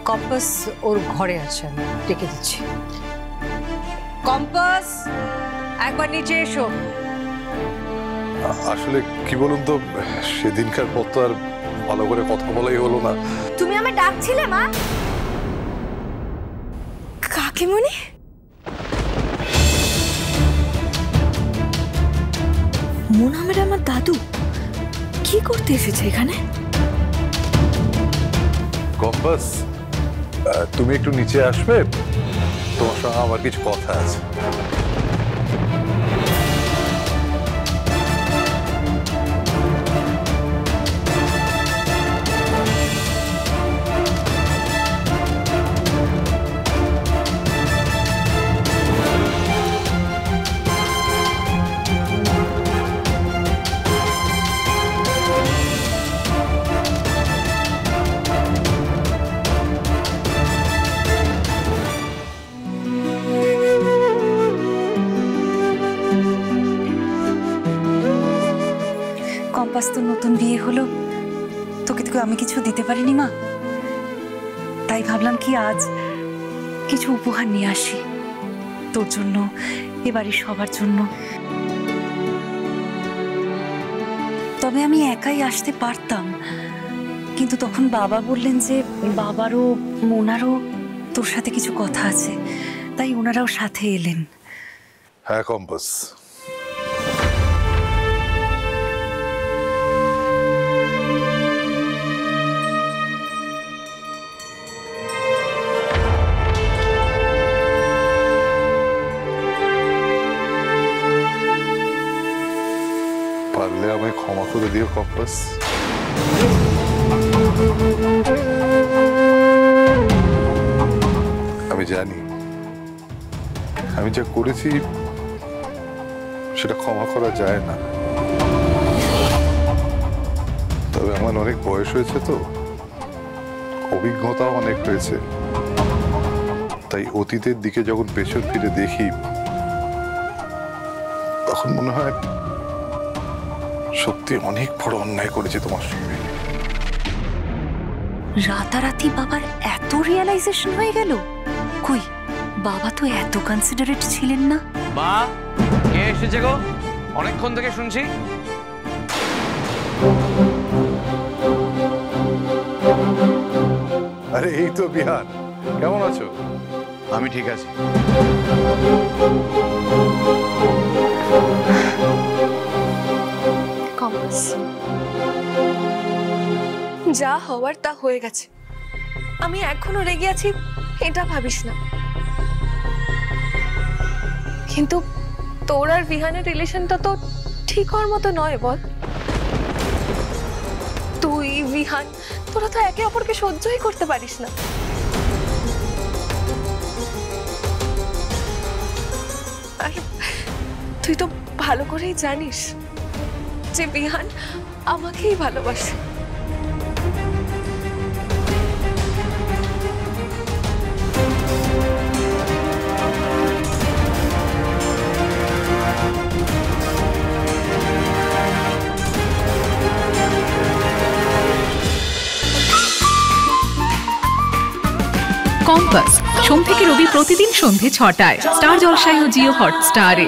Compass ওর ঘরে আছে, আমি ডেকে দিচ্ছি। কম্পাস, একবার নিচে এসো। আসলে কি বলুন তো, সেদিনকার পর তো আর ভালো করে কথা বলাই হলো না। তুমি আমায় ডাকছিলে মা? কাকিমণি? মোনামের আমার দাদু কি করতে এসেছে এখানে? কম্পাস, তুমি একটু নিচে আসবে, তোমার সঙ্গে আমার কিছু কথা আছে। কম্পাস তো নতুন বিয়ে হলো, তোকে আমি কিছু দিতে পারিনি মা, তাই ভাবলাম কি আজ কিছু উপহার নিয়ে আসি তোর জন্য, এবারে সবার জন্য। তবে আমি একাই আসতে পারতাম, কিন্তু তখন বাবা বললেন যে বাবারও মোনারও তোর সাথে কিছু কথা আছে, তাই ওনারাও সাথে এলেন। হ্যাঁ কম্পাস, পারলে আমায় ক্ষমা করে দিও কম্পাস। আমি জানি আমি যা করেছি সেটা ক্ষমা করা যায় না, তবে আমার অনেক বয়স হয়েছে, তো অভিজ্ঞতাও অনেক হয়েছে, তাই অতীতের দিকে যখন পেছন ফিরে দেখি তখন মনে হয় সত্যি অনেক বড় অন্যায় করেছে তোমার সঙ্গে। রাতারাতি বাবার এত রিয়েলাইজেশন হয়ে গেল? কই, বাবা তো এত কনসিডারেট ছিলেন না। মা, কে এসেছে গো? অনেকক্ষণ থেকে শুনছি। আরে এই তো বিহান, কেমন আছো? আমি ঠিক আছি। কম্পাস, যা হওয়ার তা হয়ে গেছে, আমি এখনো রেগে আছি এটা ভাবিস না, কিন্তু তোর আর বিহানের রিলেশনটা তো ঠিক হওয়ার মতো নয় বল। তুই বিহান তোরা তো একে অপরকে সহ্যই করতে পারিস না। আর তুই তো ভালো করেই জানিস যে বিহান আমাকেই ভালোবাসে। কম্পাস সোম থেকে রবি প্রতিদিন সন্ধে ৬টায় স্টার জলসায় ও জিও হটস্টারে।